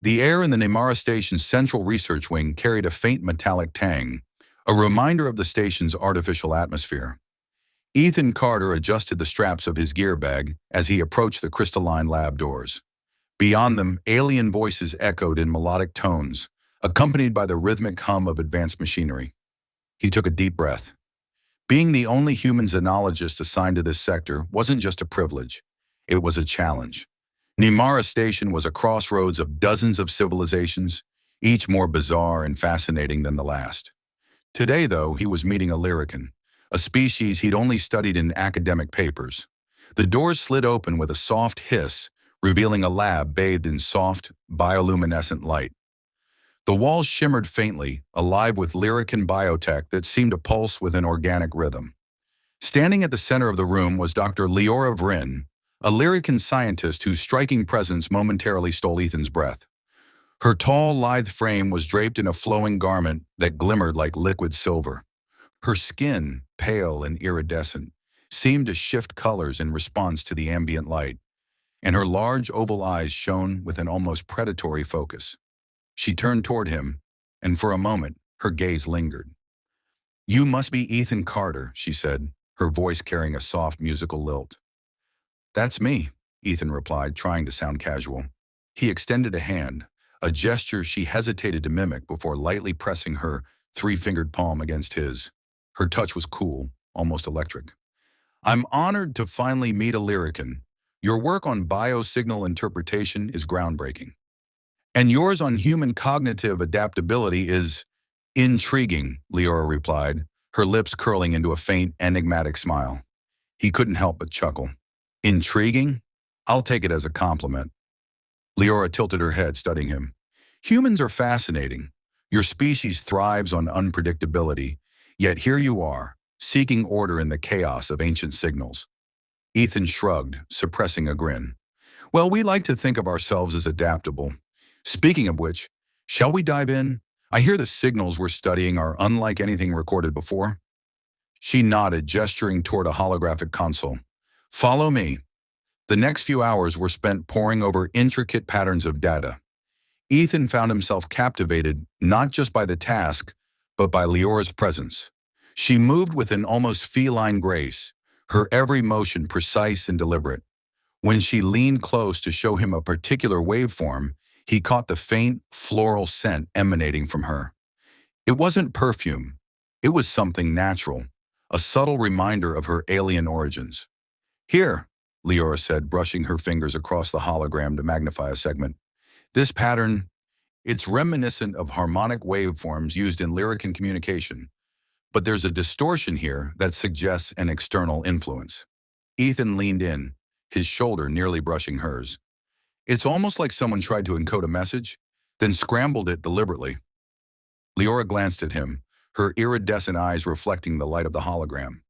The air in the Nemara station's central research wing carried a faint metallic tang, a reminder of the station's artificial atmosphere. Ethan Carter adjusted the straps of his gear bag as he approached the crystalline lab doors. Beyond them, alien voices echoed in melodic tones, accompanied by the rhythmic hum of advanced machinery. He took a deep breath. Being the only human xenologist assigned to this sector wasn't just a privilege, it was a challenge. Nemara Station was a crossroads of dozens of civilizations, each more bizarre and fascinating than the last. Today, though, he was meeting a Lyrican, a species he'd only studied in academic papers. The doors slid open with a soft hiss, revealing a lab bathed in soft, bioluminescent light. The walls shimmered faintly, alive with Lyrican biotech that seemed to pulse with an organic rhythm. Standing at the center of the room was Dr. Leora Vryn, a Lyrican scientist whose striking presence momentarily stole Ethan's breath. Her tall, lithe frame was draped in a flowing garment that glimmered like liquid silver. Her skin, pale and iridescent, seemed to shift colors in response to the ambient light, and her large oval eyes shone with an almost predatory focus. She turned toward him, and for a moment, her gaze lingered. "You must be Ethan Carter," she said, her voice carrying a soft musical lilt. "That's me," Ethan replied, trying to sound casual. He extended a hand, a gesture she hesitated to mimic before lightly pressing her three-fingered palm against his. Her touch was cool, almost electric. "I'm honored to finally meet a Lyrican. Your work on biosignal interpretation is groundbreaking. And yours on human cognitive adaptability is intriguing," Leora replied, her lips curling into a faint, enigmatic smile. He couldn't help but chuckle. "Intriguing? I'll take it as a compliment." Leora tilted her head, studying him. "Humans are fascinating. Your species thrives on unpredictability, yet here you are, seeking order in the chaos of ancient signals." Ethan shrugged, suppressing a grin. "Well, we like to think of ourselves as adaptable. Speaking of which, shall we dive in? I hear the signals we're studying are unlike anything recorded before." She nodded, gesturing toward a holographic console. "Follow me." The next few hours were spent poring over intricate patterns of data. Ethan found himself captivated not just by the task, but by Leora's presence. She moved with an almost feline grace, her every motion precise and deliberate. When she leaned close to show him a particular waveform, he caught the faint, floral scent emanating from her. It wasn't perfume. It was something natural, a subtle reminder of her alien origins. "Here," Leora said, brushing her fingers across the hologram to magnify a segment. "This pattern, it's reminiscent of harmonic waveforms used in Lyrican communication, but there's a distortion here that suggests an external influence." Ethan leaned in, his shoulder nearly brushing hers. "It's almost like someone tried to encode a message, then scrambled it deliberately." Leora glanced at him, her iridescent eyes reflecting the light of the hologram.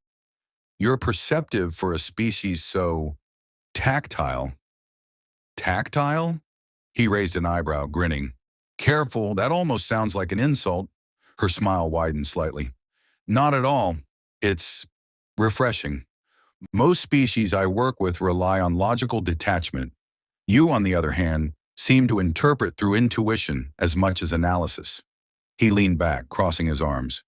"You're perceptive for a species so tactile." "Tactile?" He raised an eyebrow, grinning. "Careful, that almost sounds like an insult." Her smile widened slightly. "Not at all. It's refreshing. Most species I work with rely on logical detachment. You, on the other hand, seem to interpret through intuition as much as analysis." He leaned back, crossing his arms.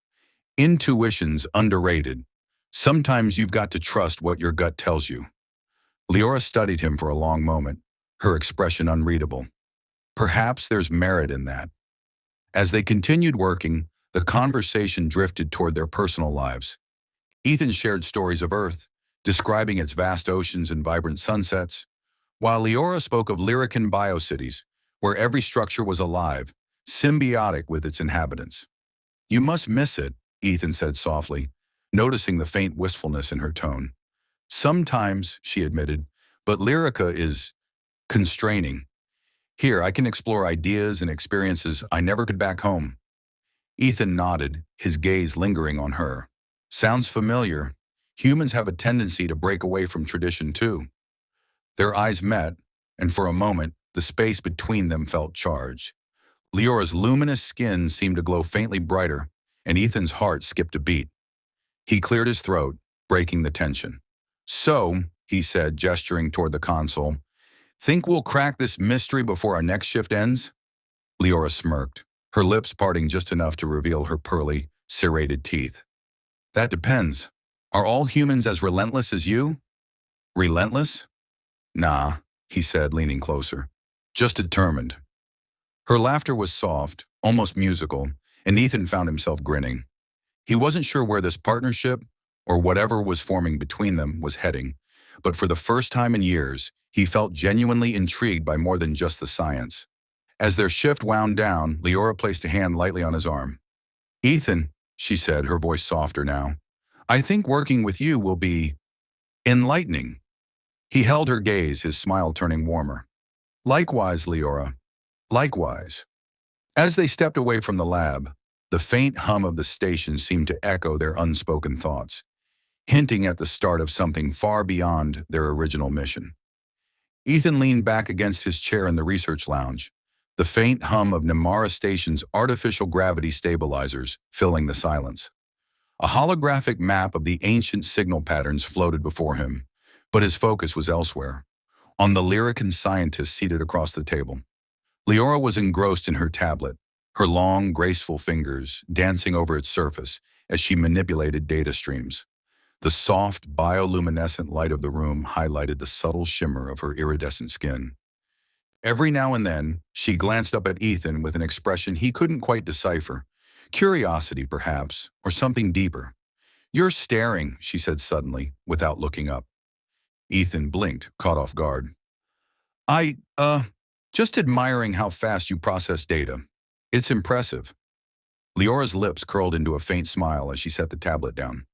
"Intuition's underrated. Sometimes you've got to trust what your gut tells you." Leora studied him for a long moment, her expression unreadable. Perhaps there's merit in that. As they continued working, the conversation drifted toward their personal lives. Ethan shared stories of Earth, describing its vast oceans and vibrant sunsets, while Leora spoke of Lyrican biocities, where every structure was alive, symbiotic with its inhabitants. "You must miss it," Ethan said softly, noticing the faint wistfulness in her tone. "Sometimes," she admitted, "but Lyrica is constraining. Here, I can explore ideas and experiences I never could back home." Ethan nodded, his gaze lingering on her. "Sounds familiar. Humans have a tendency to break away from tradition too." Their eyes met, and for a moment, the space between them felt charged. Leora's luminous skin seemed to glow faintly brighter, and Ethan's heart skipped a beat. He cleared his throat, breaking the tension. "So," he said, gesturing toward the console, "think we'll crack this mystery before our next shift ends?" Leora smirked, her lips parting just enough to reveal her pearly, serrated teeth. That depends. Are all humans as relentless as you? Relentless? Nah, he said, leaning closer. Just determined. Her laughter was soft, almost musical, and Ethan found himself grinning. He wasn't sure where this partnership, or whatever was forming between them, was heading, but for the first time in years, he felt genuinely intrigued by more than just the science. As their shift wound down, Leora placed a hand lightly on his arm. Ethan, she said, her voice softer now, I think working with you will be enlightening. He held her gaze, his smile turning warmer. Likewise, Leora. Likewise. As they stepped away from the lab, the faint hum of the station seemed to echo their unspoken thoughts, hinting at the start of something far beyond their original mission. Ethan leaned back against his chair in the research lounge, the faint hum of Namara Station's artificial gravity stabilizers filling the silence. A holographic map of the ancient signal patterns floated before him, but his focus was elsewhere, on the Lyrican scientist seated across the table. Leora was engrossed in her tablet, her long, graceful fingers dancing over its surface as she manipulated data streams. The soft, bioluminescent light of the room highlighted the subtle shimmer of her iridescent skin. Every now and then, she glanced up at Ethan with an expression he couldn't quite decipher. Curiosity, perhaps, or something deeper. You're staring, she said suddenly, without looking up. Ethan blinked, caught off guard. Just admiring how fast you process data. It's impressive. Leora's lips curled into a faint smile as she set the tablet down.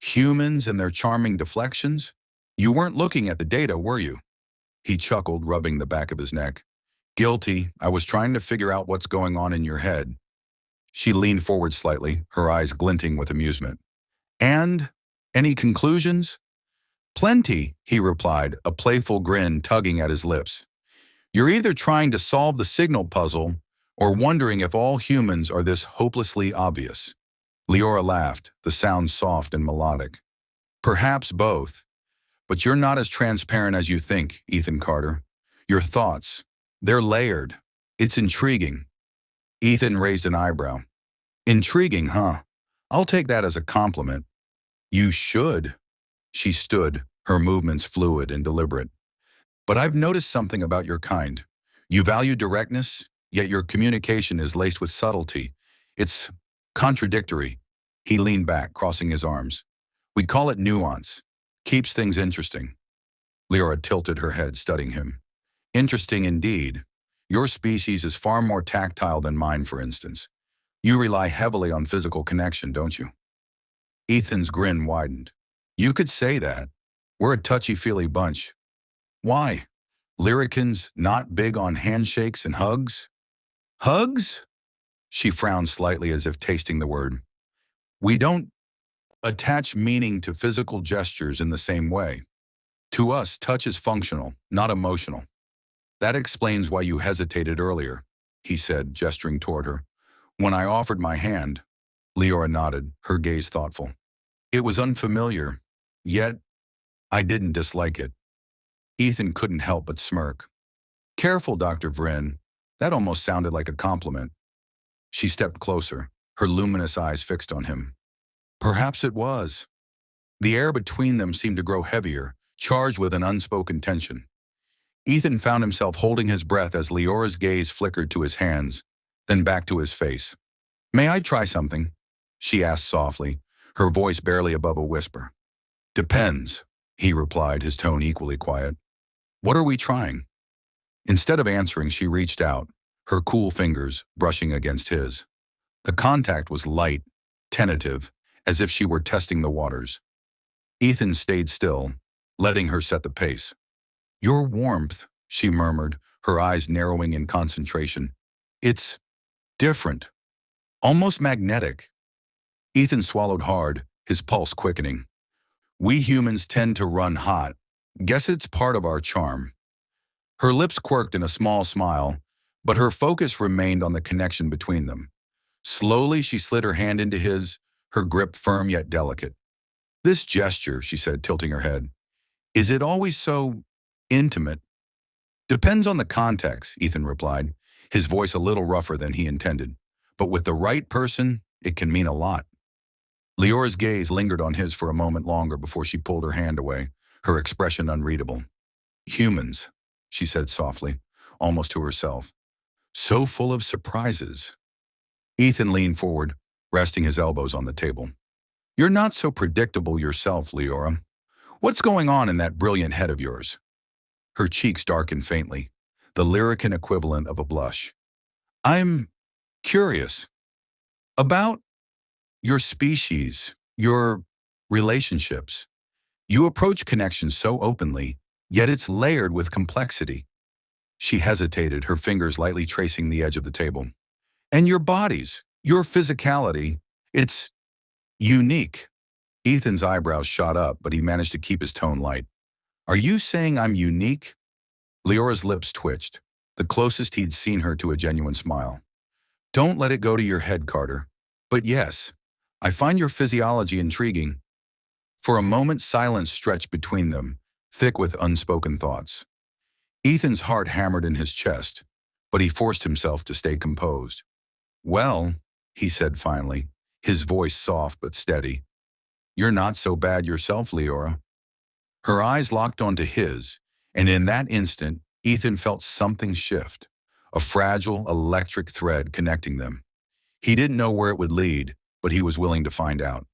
Humans and their charming deflections? You weren't looking at the data, were you? He chuckled, rubbing the back of his neck. Guilty. I was trying to figure out what's going on in your head. She leaned forward slightly, her eyes glinting with amusement. And? Any conclusions? Plenty, he replied, a playful grin tugging at his lips. You're either trying to solve the signal puzzle or wondering if all humans are this hopelessly obvious. Leora laughed, the sound soft and melodic. Perhaps both. But you're not as transparent as you think, Ethan Carter. Your thoughts, they're layered. It's intriguing. Ethan raised an eyebrow. Intriguing, huh? I'll take that as a compliment. You should. She stood, her movements fluid and deliberate. But I've noticed something about your kind. You value directness, yet your communication is laced with subtlety. It's contradictory. He leaned back, crossing his arms. We'd call it nuance. Keeps things interesting. Leora tilted her head, studying him. Interesting indeed. Your species is far more tactile than mine, for instance. You rely heavily on physical connection, don't you? Ethan's grin widened. You could say that. We're a touchy-feely bunch. Why? Lyricans not big on handshakes and hugs? Hugs? She frowned slightly as if tasting the word. We don't attach meaning to physical gestures in the same way. To us, touch is functional, not emotional. That explains why you hesitated earlier, he said, gesturing toward her. When I offered my hand, Leora nodded, her gaze thoughtful. It was unfamiliar, yet I didn't dislike it. Ethan couldn't help but smirk. Careful, Dr. Vryn. That almost sounded like a compliment. She stepped closer, her luminous eyes fixed on him. Perhaps it was. The air between them seemed to grow heavier, charged with an unspoken tension. Ethan found himself holding his breath as Leora's gaze flickered to his hands, then back to his face. May I try something? She asked softly, her voice barely above a whisper. Depends, he replied, his tone equally quiet. What are we trying? Instead of answering, she reached out, her cool fingers brushing against his. The contact was light, tentative, as if she were testing the waters. Ethan stayed still, letting her set the pace. Your warmth, she murmured, her eyes narrowing in concentration. It's different, almost magnetic. Ethan swallowed hard, his pulse quickening. We humans tend to run hot. Guess it's part of our charm. Her lips quirked in a small smile, but her focus remained on the connection between them. Slowly, she slid her hand into his, her grip firm yet delicate. This gesture, she said, tilting her head, is it always so intimate? Depends on the context, Ethan replied. his voice a little rougher than he intended. But with the right person, it can mean a lot. Leora's gaze lingered on his for a moment longer before she pulled her hand away, her expression unreadable. Humans, she said softly, almost to herself. So full of surprises. Ethan leaned forward, resting his elbows on the table. You're not so predictable yourself, Leora. What's going on in that brilliant head of yours? Her cheeks darkened faintly, the Lyrican equivalent of a blush. I'm curious about your species, your relationships. You approach connections so openly, yet it's layered with complexity. She hesitated, her fingers lightly tracing the edge of the table. And your bodies, your physicality, it's unique. Ethan's eyebrows shot up, but he managed to keep his tone light. Are you saying I'm unique? Leora's lips twitched, the closest he'd seen her to a genuine smile. Don't let it go to your head, Carter. But yes, I find your physiology intriguing. For a moment, silence stretched between them, thick with unspoken thoughts. Ethan's heart hammered in his chest, but he forced himself to stay composed. Well, he said finally, his voice soft but steady. You're not so bad yourself, Leora. Her eyes locked onto his, and in that instant, Ethan felt something shift, a fragile, electric thread connecting them. He didn't know where it would lead, but he was willing to find out.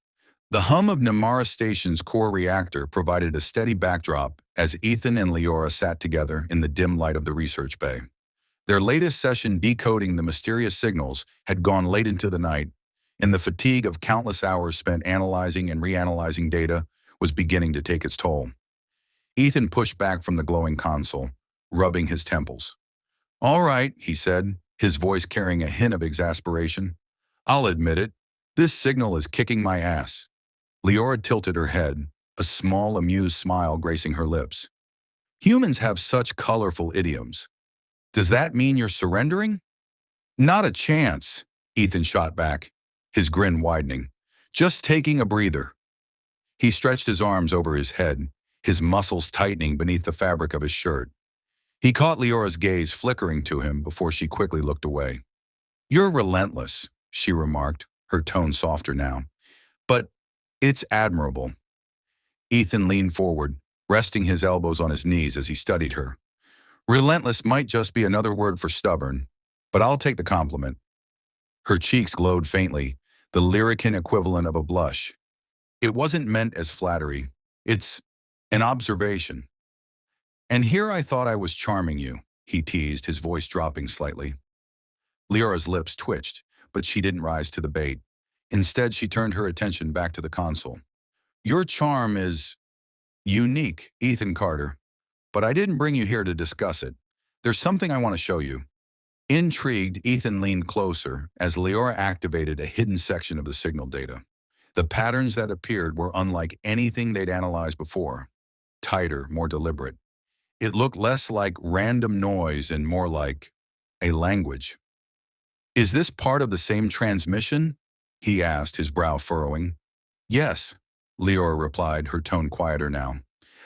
The hum of Namara Station's core reactor provided a steady backdrop as Ethan and Leora sat together in the dim light of the research bay. Their latest session decoding the mysterious signals had gone late into the night, and the fatigue of countless hours spent analyzing and reanalyzing data was beginning to take its toll. Ethan pushed back from the glowing console, rubbing his temples. All right, he said, his voice carrying a hint of exasperation. I'll admit it. This signal is kicking my ass. Leora tilted her head, a small, amused smile gracing her lips. Humans have such colorful idioms. Does that mean you're surrendering? Not a chance, Ethan shot back, his grin widening. Just taking a breather. He stretched his arms over his head, his muscles tightening beneath the fabric of his shirt. He caught Leora's gaze flickering to him before she quickly looked away. You're relentless, she remarked, her tone softer now. But it's admirable. Ethan leaned forward, resting his elbows on his knees as he studied her. Relentless might just be another word for stubborn, but I'll take the compliment. Her cheeks glowed faintly, the Lyrican equivalent of a blush. It wasn't meant as flattery. It's an observation. And here I thought I was charming you, he teased, his voice dropping slightly. Leora's lips twitched, but she didn't rise to the bait. Instead, she turned her attention back to the console. Your charm is unique, Ethan Carter, but I didn't bring you here to discuss it. There's something I want to show you. Intrigued, Ethan leaned closer as Leora activated a hidden section of the signal data. The patterns that appeared were unlike anything they'd analyzed before. Tighter, more deliberate. It looked less like random noise and more like a language. Is this part of the same transmission? He asked, his brow furrowing. Yes, Leora replied, her tone quieter now.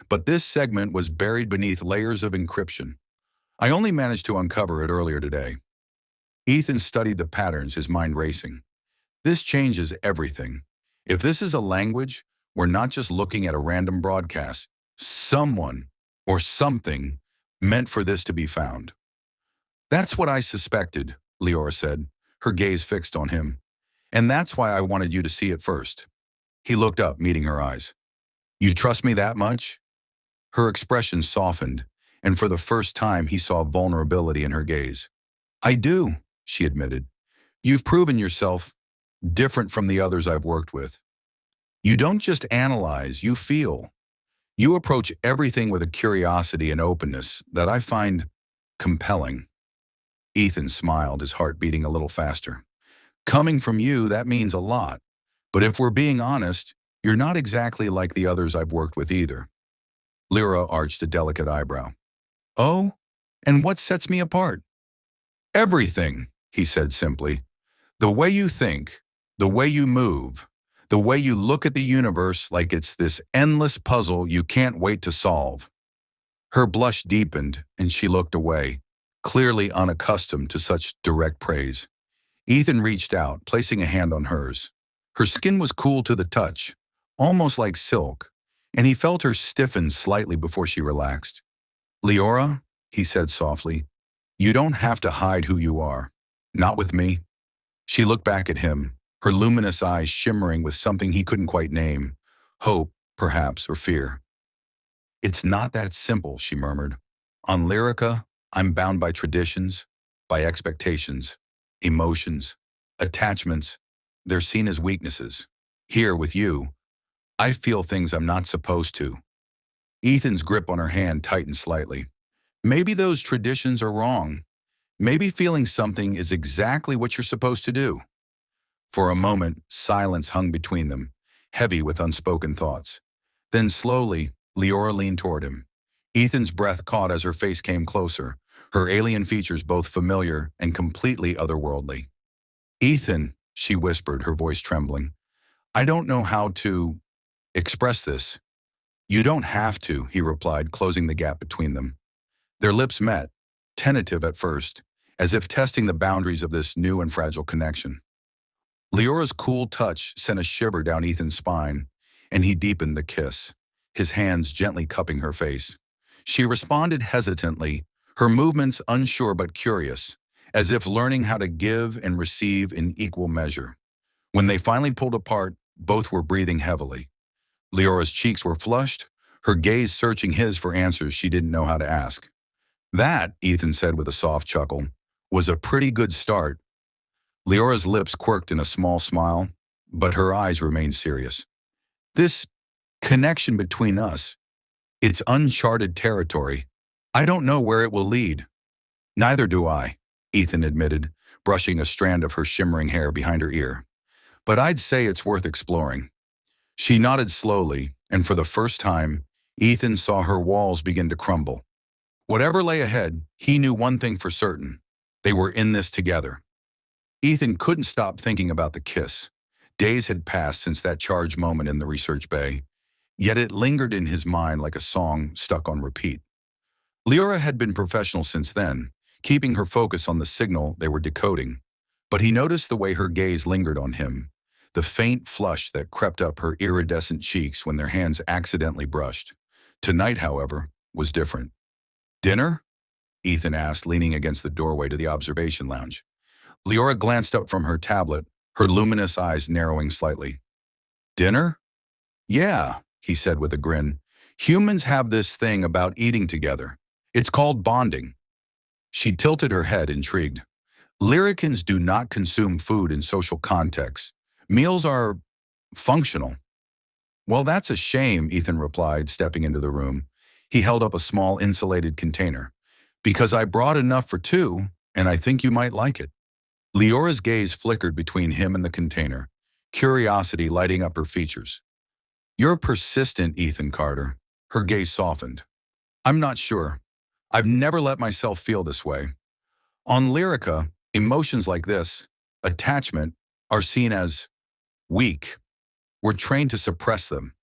But this segment was buried beneath layers of encryption. I only managed to uncover it earlier today. Ethan studied the patterns, his mind racing. This changes everything. If this is a language, we're not just looking at a random broadcast. Someone or something meant for this to be found. That's what I suspected, Leora said, her gaze fixed on him. And that's why I wanted you to see it first. He looked up, meeting her eyes. You trust me that much? Her expression softened, and for the first time he saw vulnerability in her gaze. I do, she admitted. You've proven yourself different from the others I've worked with. You don't just analyze, you feel. You approach everything with a curiosity and openness that I find compelling. Ethan smiled, his heart beating a little faster. Coming from you, that means a lot. But if we're being honest, you're not exactly like the others I've worked with either. Lyra arched a delicate eyebrow. Oh, and what sets me apart? Everything, he said simply. The way you think, the way you move, the way you look at the universe like it's this endless puzzle you can't wait to solve. Her blush deepened, and she looked away, clearly unaccustomed to such direct praise. Ethan reached out, placing a hand on hers. Her skin was cool to the touch, almost like silk, and he felt her stiffen slightly before she relaxed. "Leora," he said softly, "you don't have to hide who you are. Not with me." She looked back at him, her luminous eyes shimmering with something he couldn't quite name. Hope, perhaps, or fear. "It's not that simple," she murmured. "On Lyrica, I'm bound by traditions, by expectations, emotions, attachments. They're seen as weaknesses. Here, with you, I feel things I'm not supposed to." Ethan's grip on her hand tightened slightly. Maybe those traditions are wrong. Maybe feeling something is exactly what you're supposed to do. For a moment, silence hung between them, heavy with unspoken thoughts. Then slowly, Leora leaned toward him. Ethan's breath caught as her face came closer, her alien features both familiar and completely otherworldly. "Ethan," she whispered, her voice trembling, "I don't know how to express this." "You don't have to," he replied, closing the gap between them. Their lips met, tentative at first, as if testing the boundaries of this new and fragile connection. Leora's cool touch sent a shiver down Ethan's spine, and he deepened the kiss, his hands gently cupping her face. She responded hesitantly, her movements unsure but curious, as if learning how to give and receive in equal measure. When they finally pulled apart, both were breathing heavily. Leora's cheeks were flushed, her gaze searching his for answers she didn't know how to ask. "That," Ethan said with a soft chuckle, "was a pretty good start." Leora's lips quirked in a small smile, but her eyes remained serious. "This connection between us, it's uncharted territory. I don't know where it will lead." "Neither do I," Ethan admitted, brushing a strand of her shimmering hair behind her ear. "But I'd say it's worth exploring." She nodded slowly, and for the first time, Ethan saw her walls begin to crumble. Whatever lay ahead, he knew one thing for certain. They were in this together. Ethan couldn't stop thinking about the kiss. Days had passed since that charged moment in the research bay, yet it lingered in his mind like a song stuck on repeat. Leora had been professional since then, keeping her focus on the signal they were decoding. But he noticed the way her gaze lingered on him, the faint flush that crept up her iridescent cheeks when their hands accidentally brushed. Tonight, however, was different. "Dinner?" Ethan asked, leaning against the doorway to the observation lounge. Leora glanced up from her tablet, her luminous eyes narrowing slightly. "Dinner? Yeah," he said with a grin. "Humans have this thing about eating together. It's called bonding." She tilted her head, intrigued. "Lyricans do not consume food in social contexts. Meals are functional." "Well, that's a shame," Ethan replied, stepping into the room. He held up a small insulated container. "Because I brought enough for two, and I think you might like it." Leora's gaze flickered between him and the container, curiosity lighting up her features. "You're persistent, Ethan Carter." Her gaze softened. "I'm not sure. I've never let myself feel this way. On Lyrica, emotions like this, attachment, are seen as weak. We're trained to suppress them."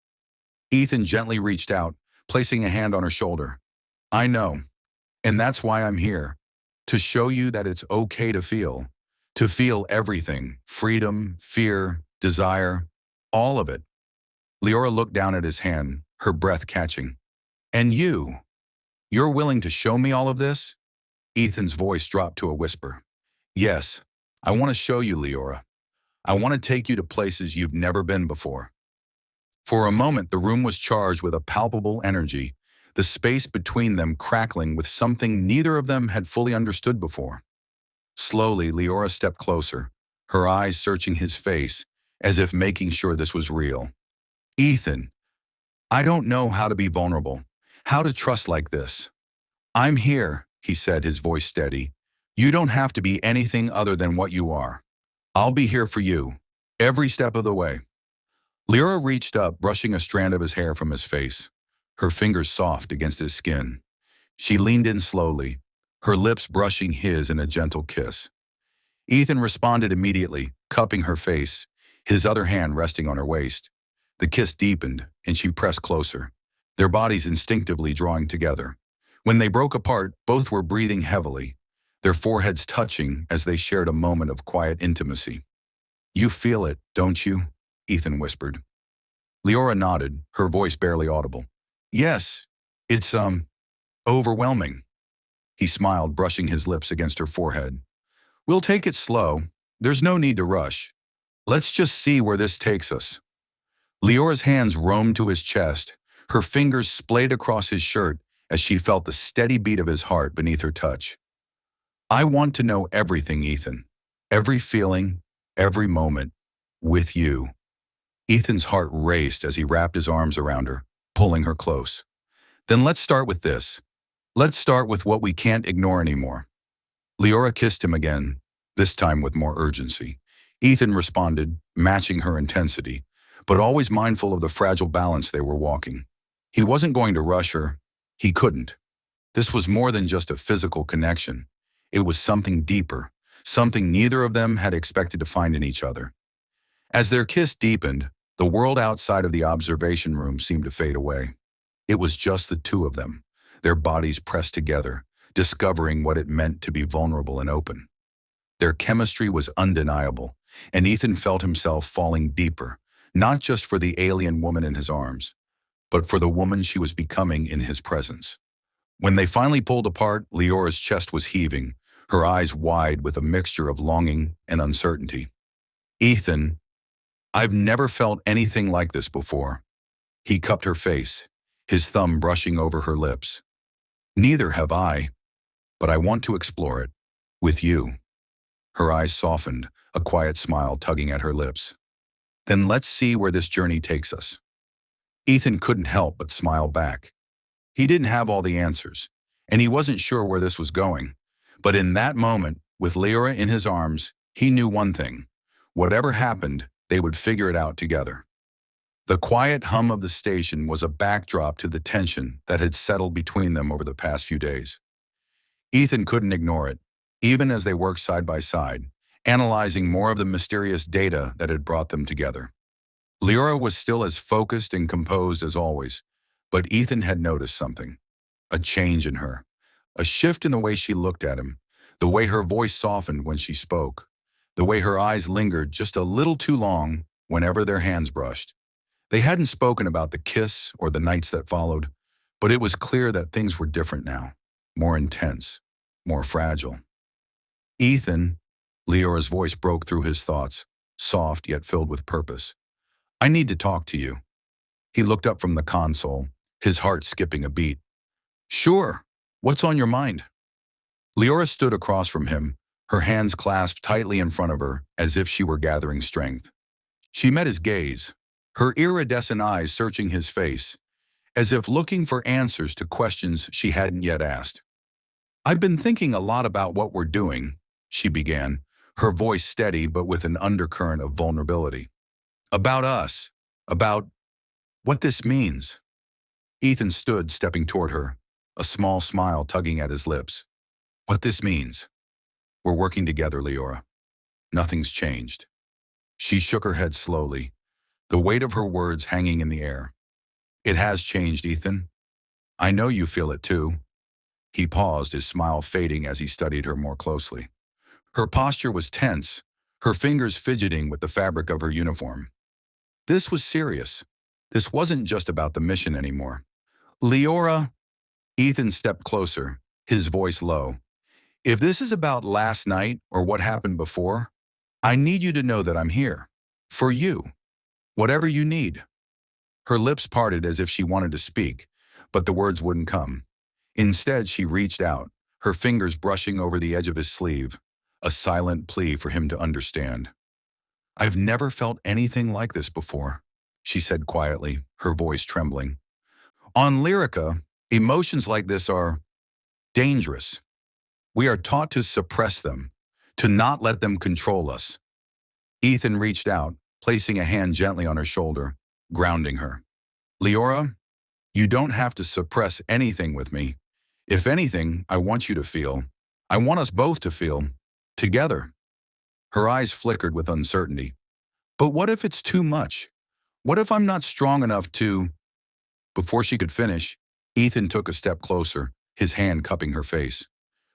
Ethan gently reached out, placing a hand on her shoulder. "I know, and that's why I'm here, to show you that it's okay to feel everything, freedom, fear, desire, all of it." Leora looked down at his hand, her breath catching. "And you're willing to show me all of this?" Ethan's voice dropped to a whisper. "Yes, I want to show you, Leora. I want to take you to places you've never been before." For a moment, the room was charged with a palpable energy, the space between them crackling with something neither of them had fully understood before. Slowly, Leora stepped closer, her eyes searching his face, as if making sure this was real. "Ethan, I don't know how to be vulnerable, how to trust like this. I'm here," he said, his voice steady. "You don't have to be anything other than what you are. I'll be here for you, every step of the way." Lyra reached up, brushing a strand of his hair from his face, her fingers soft against his skin. She leaned in slowly, her lips brushing his in a gentle kiss. Ethan responded immediately, cupping her face, his other hand resting on her waist. The kiss deepened, and she pressed closer, their bodies instinctively drawing together. When they broke apart, both were breathing heavily, their foreheads touching as they shared a moment of quiet intimacy. "You feel it, don't you?" Ethan whispered. Leora nodded, her voice barely audible. "Yes, it's, overwhelming." He smiled, brushing his lips against her forehead. "We'll take it slow. There's no need to rush. Let's just see where this takes us." Leora's hands roamed to his chest, her fingers splayed across his shirt as she felt the steady beat of his heart beneath her touch. "I want to know everything, Ethan. Every feeling, every moment, with you." Ethan's heart raced as he wrapped his arms around her, pulling her close. "Then let's start with this. Let's start with what we can't ignore anymore." Leora kissed him again, this time with more urgency. Ethan responded, matching her intensity, but always mindful of the fragile balance they were walking. He wasn't going to rush her. He couldn't. This was more than just a physical connection. It was something deeper, something neither of them had expected to find in each other. As their kiss deepened, the world outside of the observation room seemed to fade away. It was just the two of them, their bodies pressed together, discovering what it meant to be vulnerable and open. Their chemistry was undeniable, and Ethan felt himself falling deeper, not just for the alien woman in his arms, but for the woman she was becoming in his presence. When they finally pulled apart, Leora's chest was heaving, her eyes wide with a mixture of longing and uncertainty. "Ethan, I've never felt anything like this before." He cupped her face, his thumb brushing over her lips. "Neither have I, but I want to explore it. With you." Her eyes softened, a quiet smile tugging at her lips. "Then let's see where this journey takes us." Ethan couldn't help but smile back. He didn't have all the answers, and he wasn't sure where this was going. But in that moment, with Leora in his arms, he knew one thing. Whatever happened, they would figure it out together. The quiet hum of the station was a backdrop to the tension that had settled between them over the past few days. Ethan couldn't ignore it, even as they worked side by side, analyzing more of the mysterious data that had brought them together. Leora was still as focused and composed as always, but Ethan had noticed something. A change in her. A shift in the way she looked at him, the way her voice softened when she spoke, the way her eyes lingered just a little too long whenever their hands brushed. They hadn't spoken about the kiss or the nights that followed, but it was clear that things were different now, more intense, more fragile. "Ethan," Leora's voice broke through his thoughts, soft yet filled with purpose. "I need to talk to you." He looked up from the console, his heart skipping a beat. "Sure. What's on your mind?" Leora stood across from him, her hands clasped tightly in front of her as if she were gathering strength. She met his gaze, her iridescent eyes searching his face, as if looking for answers to questions she hadn't yet asked. "I've been thinking a lot about what we're doing," she began, her voice steady but with an undercurrent of vulnerability. "About us. About what this means." Ethan stood, stepping toward her, a small smile tugging at his lips. "What this means. We're working together, Leora. Nothing's changed." She shook her head slowly, the weight of her words hanging in the air. "It has changed, Ethan. I know you feel it too." He paused, his smile fading as he studied her more closely. Her posture was tense, her fingers fidgeting with the fabric of her uniform. This was serious. This wasn't just about the mission anymore. "Leora," Ethan stepped closer, his voice low. "If this is about last night or what happened before, I need you to know that I'm here. For you. Whatever you need." Her lips parted as if she wanted to speak, but the words wouldn't come. Instead, she reached out, her fingers brushing over the edge of his sleeve, a silent plea for him to understand. "I've never felt anything like this before," she said quietly, her voice trembling. "On Lyrica, emotions like this are dangerous. We are taught to suppress them, to not let them control us." Ethan reached out, placing a hand gently on her shoulder, grounding her. "Leora, you don't have to suppress anything with me. If anything, I want you to feel. I want us both to feel. Together." Her eyes flickered with uncertainty. "But what if it's too much? What if I'm not strong enough to—" Before she could finish, Ethan took a step closer, his hand cupping her face.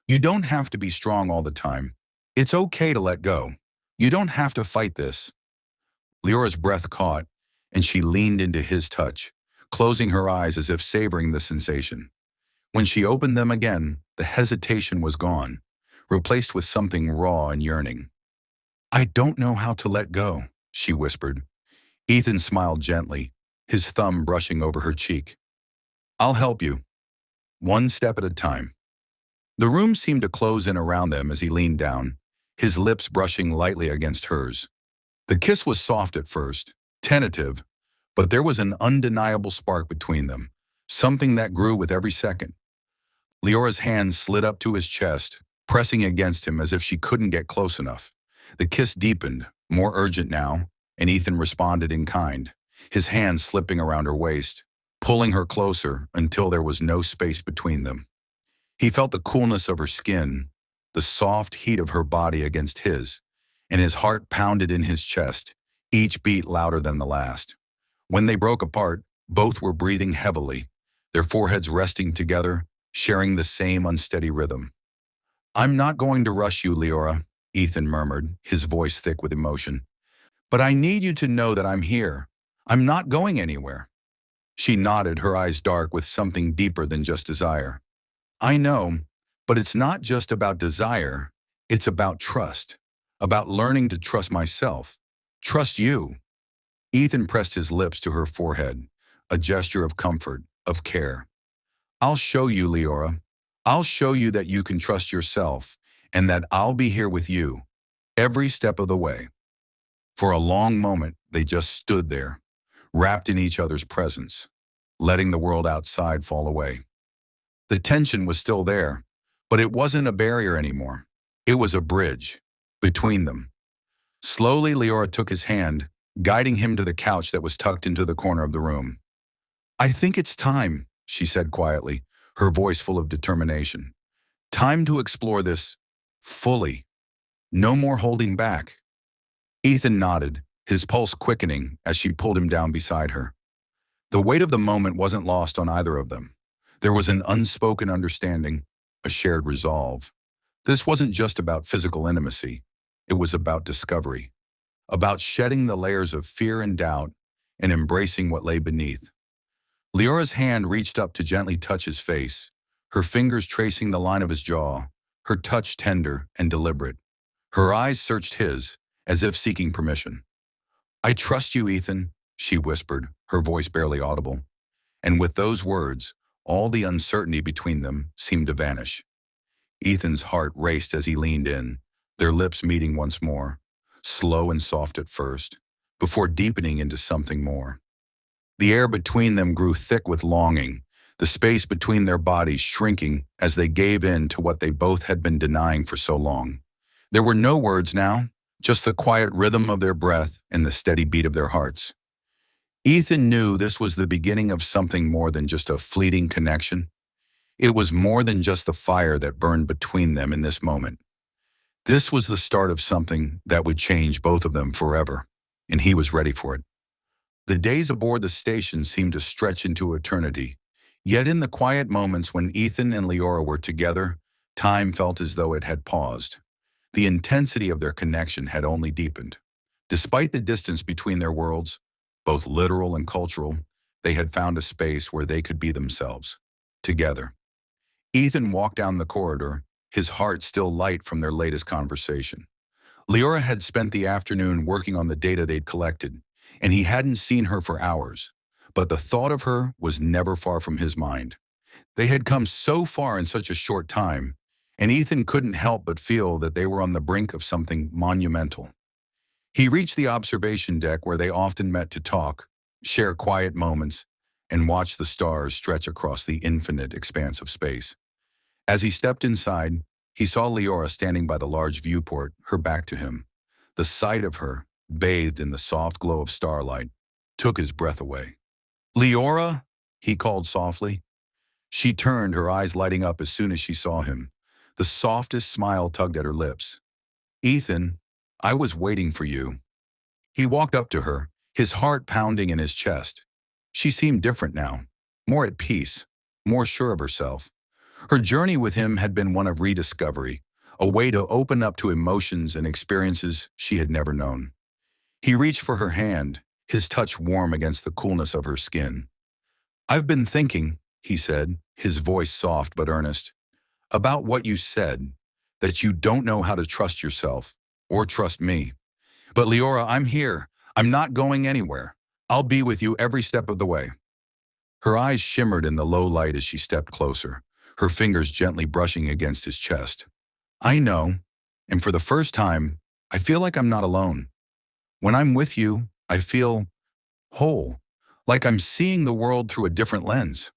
You don't have to be strong all the time. It's okay to let go. You don't have to fight this. Leora's breath caught, and she leaned into his touch, closing her eyes as if savoring the sensation. When she opened them again, the hesitation was gone, replaced with something raw and yearning. I don't know how to let go, she whispered. Ethan smiled gently, his thumb brushing over her cheek. I'll help you, one step at a time. The room seemed to close in around them as he leaned down, his lips brushing lightly against hers. The kiss was soft at first, tentative, but there was an undeniable spark between them, something that grew with every second. Leora's hand slid up to his chest, pressing against him as if she couldn't get close enough. The kiss deepened, more urgent now, and Ethan responded in kind, his hand slipping around her waist, pulling her closer until there was no space between them. He felt the coolness of her skin, the soft heat of her body against his, and his heart pounded in his chest, each beat louder than the last. When they broke apart, both were breathing heavily, their foreheads resting together, sharing the same unsteady rhythm. I'm not going to rush you, Leora, Ethan murmured, his voice thick with emotion. But I need you to know that I'm here. I'm not going anywhere. She nodded, her eyes dark with something deeper than just desire. I know, but it's not just about desire. It's about trust, about learning to trust myself, trust you. Ethan pressed his lips to her forehead, a gesture of comfort, of care. I'll show you, Leora. I'll show you that you can trust yourself and that I'll be here with you, every step of the way. For a long moment, they just stood there, wrapped in each other's presence, letting the world outside fall away. The tension was still there, but it wasn't a barrier anymore. It was a bridge between them. Slowly, Leora took his hand, guiding him to the couch that was tucked into the corner of the room. I think it's time, she said quietly, her voice full of determination. Time to explore this fully. No more holding back. Ethan nodded, his pulse quickening as she pulled him down beside her. The weight of the moment wasn't lost on either of them. There was an unspoken understanding, a shared resolve. This wasn't just about physical intimacy. It was about discovery, about shedding the layers of fear and doubt and embracing what lay beneath. Leora's hand reached up to gently touch his face, her fingers tracing the line of his jaw, her touch tender and deliberate. Her eyes searched his, as if seeking permission. I trust you, Ethan, she whispered, her voice barely audible. And with those words, all the uncertainty between them seemed to vanish. Ethan's heart raced as he leaned in, their lips meeting once more, slow and soft at first, before deepening into something more. The air between them grew thick with longing, the space between their bodies shrinking as they gave in to what they both had been denying for so long. There were no words now, just the quiet rhythm of their breath and the steady beat of their hearts. Ethan knew this was the beginning of something more than just a fleeting connection. It was more than just the fire that burned between them in this moment. This was the start of something that would change both of them forever, and he was ready for it. The days aboard the station seemed to stretch into eternity, yet in the quiet moments when Ethan and Leora were together, time felt as though it had paused. The intensity of their connection had only deepened. Despite the distance between their worlds, both literal and cultural, they had found a space where they could be themselves, together. Ethan walked down the corridor, his heart still light from their latest conversation. Leora had spent the afternoon working on the data they'd collected, and he hadn't seen her for hours, but the thought of her was never far from his mind. They had come so far in such a short time, and Ethan couldn't help but feel that they were on the brink of something monumental. He reached the observation deck where they often met to talk, share quiet moments, and watch the stars stretch across the infinite expanse of space. As he stepped inside, he saw Leora standing by the large viewport, her back to him. The sight of her, bathed in the soft glow of starlight, took his breath away. Leora, he called softly. She turned, her eyes lighting up as soon as she saw him. The softest smile tugged at her lips. Ethan, I was waiting for you. He walked up to her, his heart pounding in his chest. She seemed different now, more at peace, more sure of herself. Her journey with him had been one of rediscovery, a way to open up to emotions and experiences she had never known. He reached for her hand, his touch warm against the coolness of her skin. "I've been thinking," he said, his voice soft but earnest, "about what you said, that you don't know how to trust yourself, or trust me. But Leora, I'm here. I'm not going anywhere. I'll be with you every step of the way." Her eyes shimmered in the low light as she stepped closer, her fingers gently brushing against his chest. "I know, and for the first time, I feel like I'm not alone. When I'm with you, I feel whole, like I'm seeing the world through a different lens."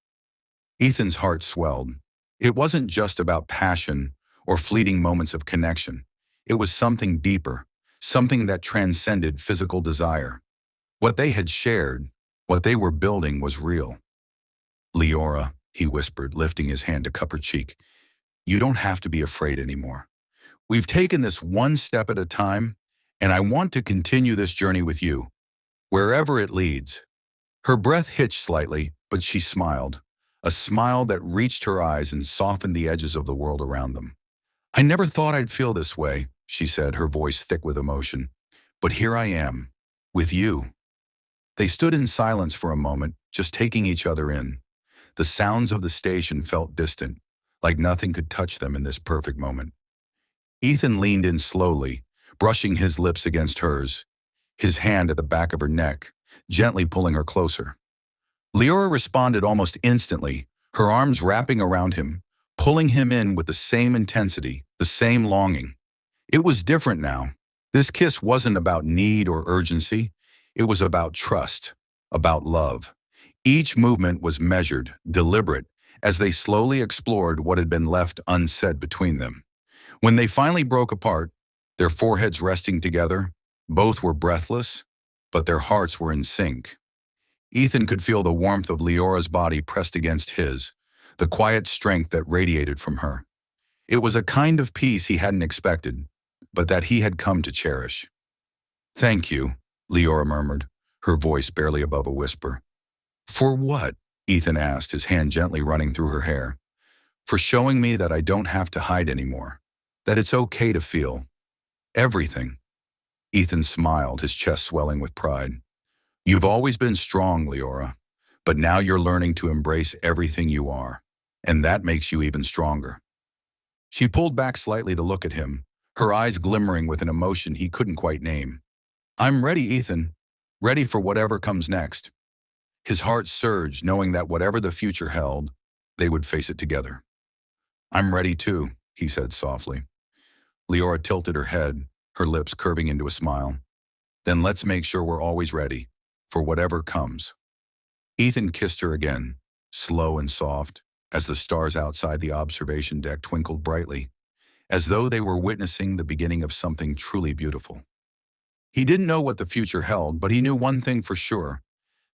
Ethan's heart swelled. It wasn't just about passion or fleeting moments of connection. It was something deeper, something that transcended physical desire. What they had shared, what they were building was real. "Leora," he whispered, lifting his hand to cup her cheek, "you don't have to be afraid anymore. We've taken this one step at a time, and I want to continue this journey with you, wherever it leads." Her breath hitched slightly, but she smiled, a smile that reached her eyes and softened the edges of the world around them. "I never thought I'd feel this way," she said, her voice thick with emotion. "But here I am, with you." They stood in silence for a moment, just taking each other in. The sounds of the station felt distant, like nothing could touch them in this perfect moment. Ethan leaned in slowly, brushing his lips against hers, his hand at the back of her neck, gently pulling her closer. Leora responded almost instantly, her arms wrapping around him, pulling him in with the same intensity, the same longing. It was different now. This kiss wasn't about need or urgency. It was about trust, about love. Each movement was measured, deliberate, as they slowly explored what had been left unsaid between them. When they finally broke apart, their foreheads resting together, both were breathless, but their hearts were in sync. Ethan could feel the warmth of Leora's body pressed against his, the quiet strength that radiated from her. It was a kind of peace he hadn't expected, but that he had come to cherish. "Thank you," Leora murmured, her voice barely above a whisper. "For what?" Ethan asked, his hand gently running through her hair. "For showing me that I don't have to hide anymore, that it's okay to feel everything." Ethan smiled, his chest swelling with pride. "You've always been strong, Leora, but now you're learning to embrace everything you are, and that makes you even stronger." She pulled back slightly to look at him, her eyes glimmering with an emotion he couldn't quite name. "I'm ready, Ethan, ready for whatever comes next." His heart surged, knowing that whatever the future held, they would face it together. "I'm ready too," he said softly. Leora tilted her head, her lips curving into a smile. "Then let's make sure we're always ready, for whatever comes." Ethan kissed her again, slow and soft, as the stars outside the observation deck twinkled brightly, as though they were witnessing the beginning of something truly beautiful. He didn't know what the future held, but he knew one thing for sure.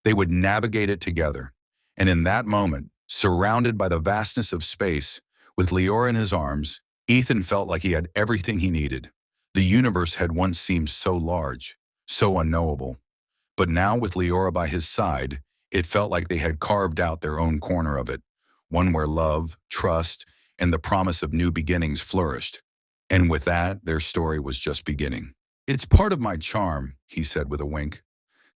They would navigate it together. And in that moment, surrounded by the vastness of space, with Leora in his arms, Ethan felt like he had everything he needed. The universe had once seemed so large, so unknowable. But now with Leora by his side, it felt like they had carved out their own corner of it, one where love, trust, and the promise of new beginnings flourished. And with that, their story was just beginning. "It's part of my charm," he said with a wink.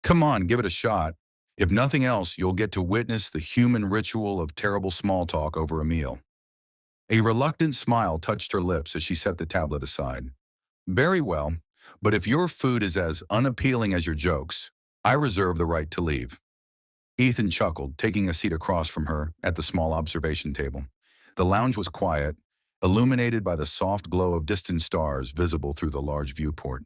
"Come on, give it a shot. If nothing else, you'll get to witness the human ritual of terrible small talk over a meal." A reluctant smile touched her lips as she set the tablet aside. "Very well, but if your food is as unappealing as your jokes, I reserve the right to leave." Ethan chuckled, taking a seat across from her at the small observation table. The lounge was quiet, illuminated by the soft glow of distant stars visible through the large viewport.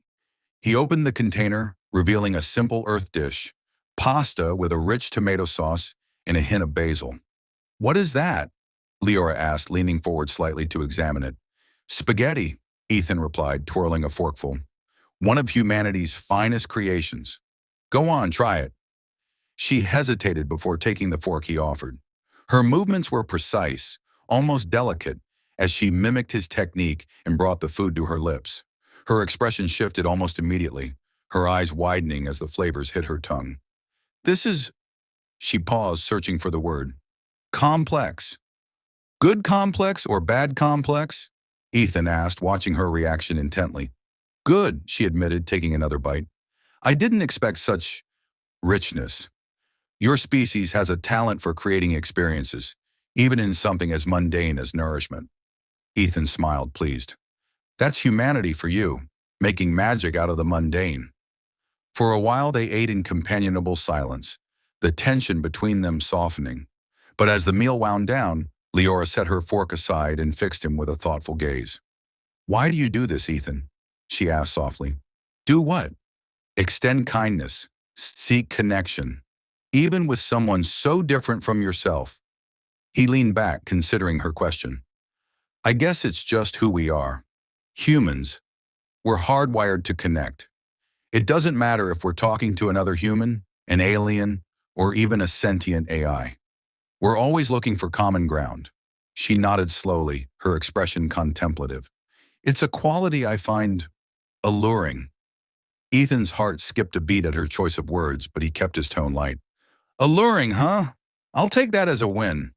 He opened the container, revealing a simple earth dish, pasta with a rich tomato sauce and a hint of basil. "What is that?" Leora asked, leaning forward slightly to examine it. "Spaghetti," Ethan replied, twirling a forkful. "One of humanity's finest creations. Go on, try it." She hesitated before taking the fork he offered. Her movements were precise, almost delicate, as she mimicked his technique and brought the food to her lips. Her expression shifted almost immediately, her eyes widening as the flavors hit her tongue. "This is—" She paused, searching for the word. "Complex." Good complex or bad complex? Ethan asked, watching her reaction intently. Good, she admitted, taking another bite. I didn't expect such richness. Your species has a talent for creating experiences, even in something as mundane as nourishment. Ethan smiled, pleased. That's humanity for you, making magic out of the mundane. For a while they ate in companionable silence, the tension between them softening. But as the meal wound down, Leora set her fork aside and fixed him with a thoughtful gaze. Why do you do this, Ethan? She asked softly. Do what? Extend kindness, seek connection, even with someone so different from yourself. He leaned back, considering her question. I guess it's just who we are. Humans. We're hardwired to connect. It doesn't matter if we're talking to another human, an alien, or even a sentient AI. We're always looking for common ground. She nodded slowly, her expression contemplative. It's a quality I find alluring. Ethan's heart skipped a beat at her choice of words, but he kept his tone light. Alluring, huh? I'll take that as a win.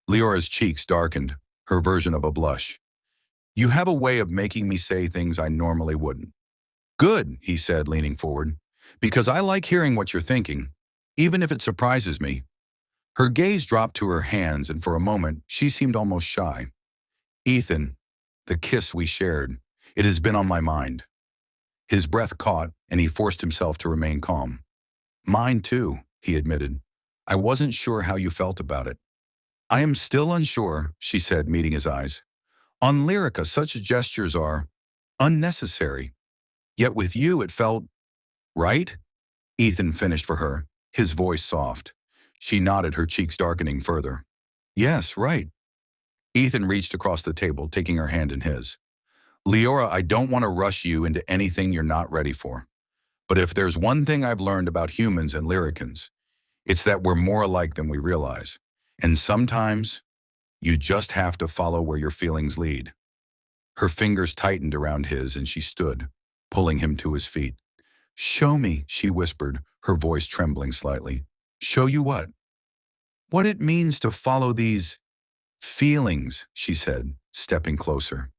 Leora's cheeks darkened, her version of a blush. You have a way of making me say things I normally wouldn't. Good, he said, leaning forward, because I like hearing what you're thinking, even if it surprises me. Her gaze dropped to her hands, and for a moment, she seemed almost shy. Ethan, the kiss we shared, it has been on my mind. His breath caught, and he forced himself to remain calm. Mine too, he admitted. I wasn't sure how you felt about it. I am still unsure, she said, meeting his eyes. On Lyrica, such gestures are unnecessary. Yet with you, it felt right? Ethan finished for her, his voice soft. She nodded, her cheeks darkening further. Yes, right. Ethan reached across the table, taking her hand in his. Leora, I don't want to rush you into anything you're not ready for. But if there's one thing I've learned about humans and Lyricans, it's that we're more alike than we realize. And sometimes, you just have to follow where your feelings lead. Her fingers tightened around his, and she stood, pulling him to his feet. Show me, she whispered, her voice trembling slightly. Show you what? What it means to follow these feelings, she said, stepping closer.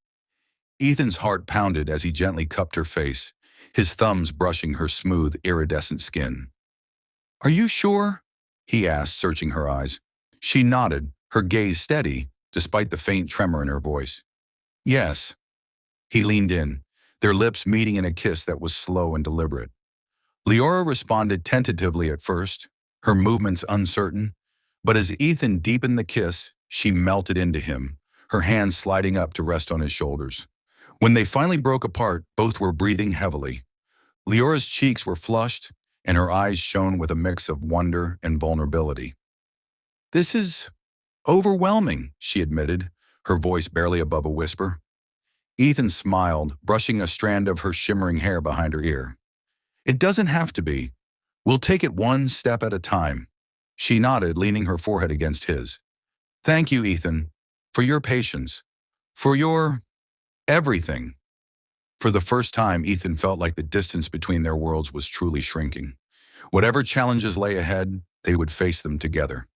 Ethan's heart pounded as he gently cupped her face, his thumbs brushing her smooth, iridescent skin. Are you sure? He asked, searching her eyes. She nodded, her gaze steady, despite the faint tremor in her voice. Yes. He leaned in, their lips meeting in a kiss that was slow and deliberate. Leora responded tentatively at first, her movements uncertain, but as Ethan deepened the kiss, she melted into him, her hands sliding up to rest on his shoulders. When they finally broke apart, both were breathing heavily. Leora's cheeks were flushed, and her eyes shone with a mix of wonder and vulnerability. This is overwhelming, she admitted, her voice barely above a whisper. Ethan smiled, brushing a strand of her shimmering hair behind her ear. It doesn't have to be. We'll take it one step at a time. She nodded, leaning her forehead against his. Thank you, Ethan, for your patience, for your everything. For the first time, Ethan felt like the distance between their worlds was truly shrinking. Whatever challenges lay ahead, they would face them together.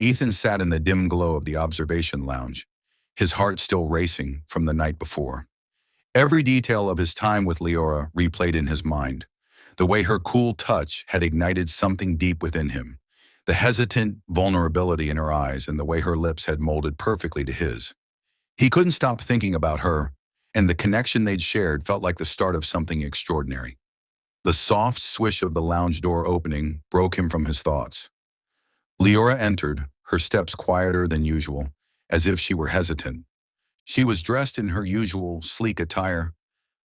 Ethan sat in the dim glow of the observation lounge, his heart still racing from the night before. Every detail of his time with Leora replayed in his mind. The way her cool touch had ignited something deep within him, the hesitant vulnerability in her eyes, and the way her lips had molded perfectly to his. He couldn't stop thinking about her, and the connection they'd shared felt like the start of something extraordinary. The soft swish of the lounge door opening broke him from his thoughts. Leora entered, her steps quieter than usual, as if she were hesitant. She was dressed in her usual sleek attire,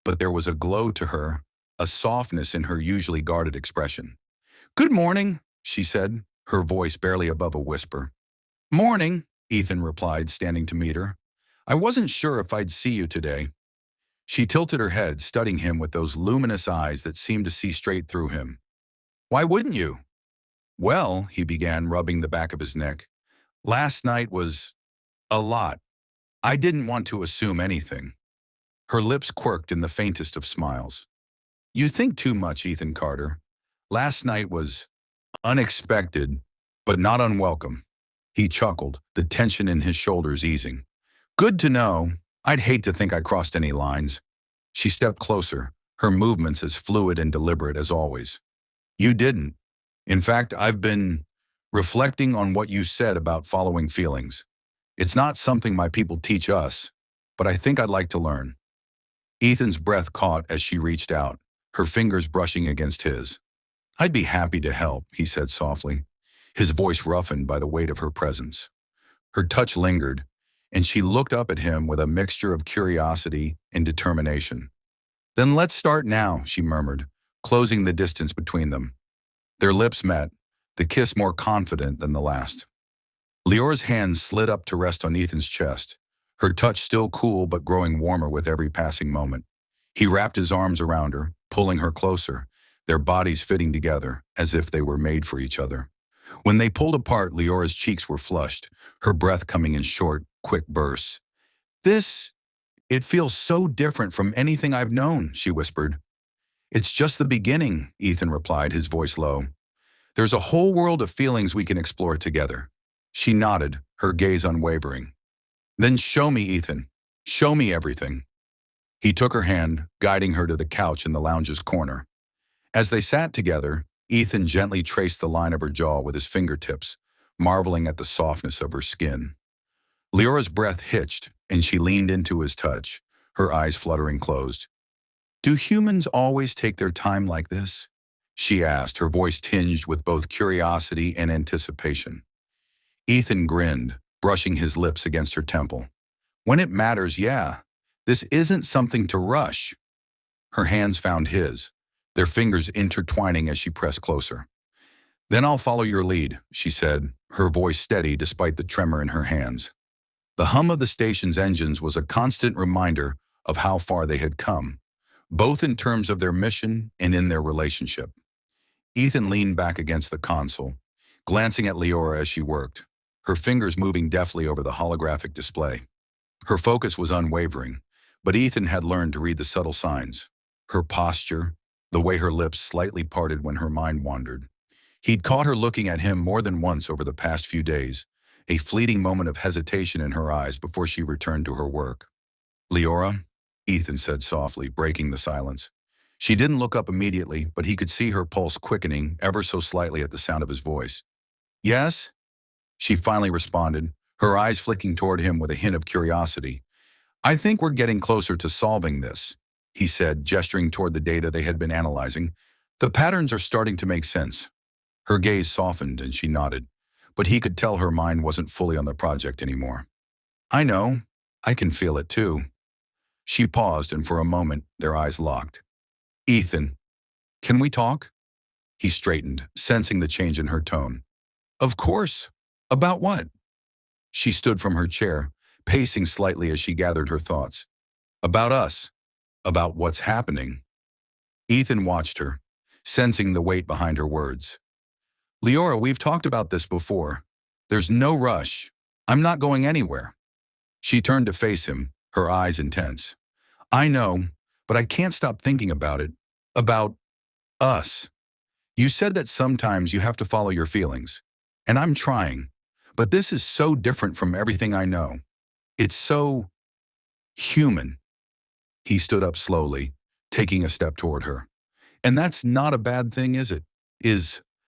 but there was a glow to her, a softness in her usually guarded expression. Good morning, she said, her voice barely above a whisper. Morning, Ethan replied, standing to meet her. I wasn't sure if I'd see you today. She tilted her head, studying him with those luminous eyes that seemed to see straight through him. Why wouldn't you? Well, he began, rubbing the back of his neck. Last night was a lot. I didn't want to assume anything. Her lips quirked in the faintest of smiles. You think too much, Ethan Carter. Last night was unexpected, but not unwelcome. He chuckled, the tension in his shoulders easing. Good to know. I'd hate to think I crossed any lines. She stepped closer, her movements as fluid and deliberate as always. You didn't. In fact, I've been reflecting on what you said about following feelings. It's not something my people teach us, but I think I'd like to learn. Ethan's breath caught as she reached out, her fingers brushing against his. I'd be happy to help, he said softly, his voice roughened by the weight of her presence. Her touch lingered, and she looked up at him with a mixture of curiosity and determination. Then let's start now, she murmured, closing the distance between them. Their lips met, the kiss more confident than the last. Leora's hands slid up to rest on Ethan's chest, her touch still cool but growing warmer with every passing moment. He wrapped his arms around her, pulling her closer, their bodies fitting together as if they were made for each other. When they pulled apart, Leora's cheeks were flushed, her breath coming in short, quick bursts. It feels so different from anything I've known, she whispered. It's just the beginning, Ethan replied, his voice low. There's a whole world of feelings we can explore together. She nodded, her gaze unwavering. Then show me, Ethan. Show me everything. He took her hand, guiding her to the couch in the lounge's corner. As they sat together, Ethan gently traced the line of her jaw with his fingertips, marveling at the softness of her skin. Leora's breath hitched, and she leaned into his touch, her eyes fluttering closed. Do humans always take their time like this? She asked, her voice tinged with both curiosity and anticipation. Ethan grinned, brushing his lips against her temple. When it matters, yeah. This isn't something to rush. Her hands found his, their fingers intertwining as she pressed closer. Then I'll follow your lead, she said, her voice steady despite the tremor in her hands. The hum of the station's engines was a constant reminder of how far they had come, both in terms of their mission and in their relationship. Ethan leaned back against the console, glancing at Leora as she worked, her fingers moving deftly over the holographic display. Her focus was unwavering, but Ethan had learned to read the subtle signs. Her posture, the way her lips slightly parted when her mind wandered. He'd caught her looking at him more than once over the past few days, a fleeting moment of hesitation in her eyes before she returned to her work. Leora, Ethan said softly, breaking the silence. She didn't look up immediately, but he could see her pulse quickening ever so slightly at the sound of his voice. Yes? She finally responded, her eyes flicking toward him with a hint of curiosity. I think we're getting closer to solving this, he said, gesturing toward the data they had been analyzing. The patterns are starting to make sense. Her gaze softened and she nodded, but he could tell her mind wasn't fully on the project anymore. I know. I can feel it too. She paused, and for a moment, their eyes locked. Ethan, can we talk? He straightened, sensing the change in her tone. Of course. About what? She stood from her chair, pacing slightly as she gathered her thoughts. About us. About what's happening. Ethan watched her, sensing the weight behind her words. Leora, we've talked about this before. There's no rush. I'm not going anywhere. She turned to face him, her eyes intense. I know, but I can't stop thinking about it. About us. You said that sometimes you have to follow your feelings, and I'm trying, but this is so different from everything I know. It's so human. He stood up slowly, taking a step toward her. And that's not a bad thing, is it? Is